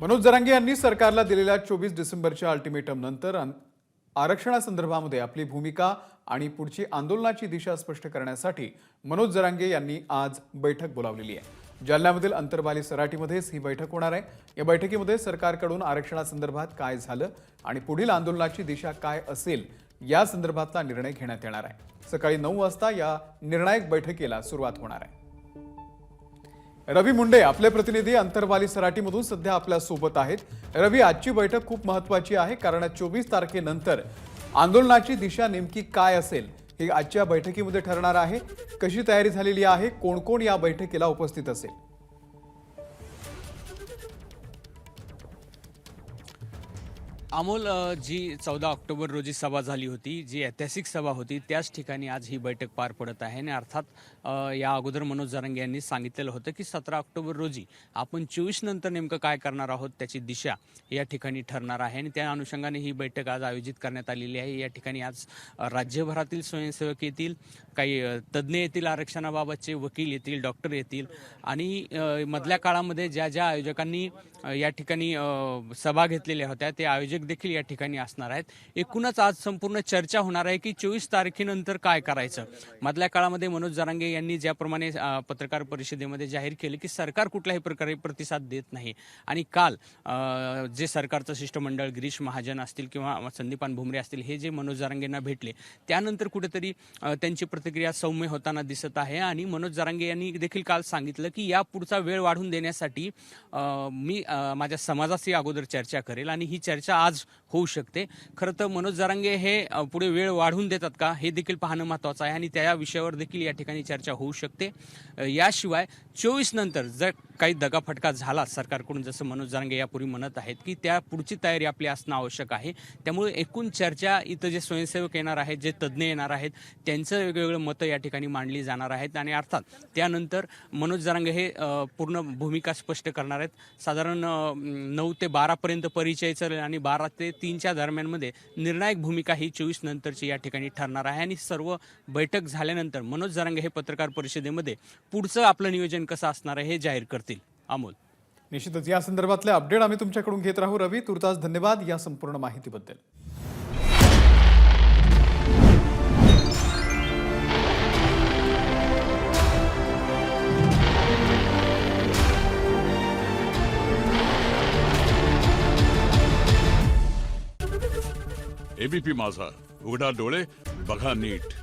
मनोज जरांगे यांनी सरकारला दिलेल्या 24 डिसेंबरच्या अल्टिमेटम नंतर आरक्षणासंदर्भामध्ये आपली भूमिका आणि पुढची आंदोलनाची दिशा स्पष्ट करण्यासाठी मनोज जरांगे यांनी आज बैठक बोलावलेली आहे। जालन्यामधील अंतरबाली सराटीमध्येच ही बैठक होणार आहे। या बैठकीमध्ये सरकारकडून आरक्षणासंदर्भात काय झालं आणि पुढील आंदोलनाची दिशा काय असेल या संदर्भातला निर्णय घेण्यात येणार आहे। सकाळी 9 वाजता या निर्णायक बैठकीला सुरुवात होणार आहे। रवी मुंडे आपले प्रतिनिधी अंतरबाली सराटीमधून सध्या आपल्या सोबत आहेत। रवी, आजची बैठक खूप महत्त्वाची आहे कारण 24 तारखेनंतर आंदोलनाची दिशा नेमकी काय असेल हे आजच्या बैठकीमध्ये ठरणार आहे। कशी तयारी झालेली आहे, कोण कोण या बैठकीला उपस्थित असेल? अमोल, जी 14 ऑक्टोबर रोजी सभा झाली होती, जी ऐतिहासिक सभा होती, त्याच ठिकाणी आज ही बैठक पार पडत आहे। आणि अर्थात या अगोदर मनोज जरांगे यांनी सांगितलेलं होतं की 17 ऑक्टोबर रोजी आपण 24 नंतर नेमकं काय करणार आहोत त्याची दिशा या ठिकाणी ठरणार आहे। आणि त्या अनुषंगाने ही बैठक आज आयोजित करण्यात आलेली आहे। या ठिकाणी आज राज्यभरातील स्वयंसेवक येतील, काही तज्ज्ञ येतील, आरक्षणाबाबतचे वकील येतील, डॉक्टर येतील आणि मधल्या काळामध्ये ज्या ज्या आयोजकांनी या ठिकाणी सभा घेतलेल्या होत्या ते आयोजक देखील या ठिकाणी असणार आहेत। एकूणच आज संपूर्ण चर्चा होणार आहे की 24 तारखेनंतर काय करायचं। मधल्या काळामध्ये मनोज जरांगे यांनी ज्याप्रमाणे पत्रकार परिषदेमध्ये जाहीर केले की सरकार कुठल्याही प्रकारे प्रतिसाद देत नाही आणि काल जे सरकारचं शिष्टमंडळ गिरीश महाजन असतील किंवा संदीपान भुमरे असतील हे जे मनोज जरांगेंना भेटले त्यानंतर कुठेतरी त्यांची प्रतिक्रिया सौम्य होताना दिसत आहे। आणि मनोज जरांगे यांनी देखील काल सांगितलं की या पुढचा वेळ वाढून देण्यासाठी मी माझ्या समाजाशी अगोदर चर्चा करेल आणि ही चर्चा आज होऊ शकते। खरं तर मनोज जरांगे हे पुढे वेळ वाढवून देतात का हे देखील पाहणं महत्त्वाचं आहे आणि त्या विषयावर देखील या ठिकाणी चर्चा होऊ शकते। याशिवाय 24 नंतर जर काही दगाफटका झाला सरकारकडून, जसं मनोज जरांगे यापूर्वी म्हणत आहेत की त्या पुढची तयारी आपली असणं आवश्यक आहे। त्यामुळे एकूण चर्चा इथं जे स्वयंसेवक येणार आहेत, जे तज्ज्ञ येणार आहेत, त्यांचं वेगवेगळं मतं या ठिकाणी मांडली जाणार आहेत आणि अर्थात त्यानंतर मनोज जरांगे हे पूर्ण भूमिका स्पष्ट करणार आहेत। साधारण 9 ते 12 पर्यंत परिचय चालेल आणि 12 ते 3च्या दरम्यानमध्ये निर्णायक भूमिका ही 24 नंतरची या ठिकाणी ठरणार आहे। आणि सर्व बैठक झाल्यानंतर मनोज जरांगे हे पत्रकार परिषदेमध्ये पुढचं आपलं नियोजन कसं असणार आहे हे जाहीर करतील। अमोल, निश्चितच या संदर्भातले अपडेट आम्ही तुमच्याकडून घेत राहू। रवी, तुर्तास धन्यवाद या संपूर्ण माहितीबद्दल। एबीपी माझा, उघडा डोळे बघा नीट।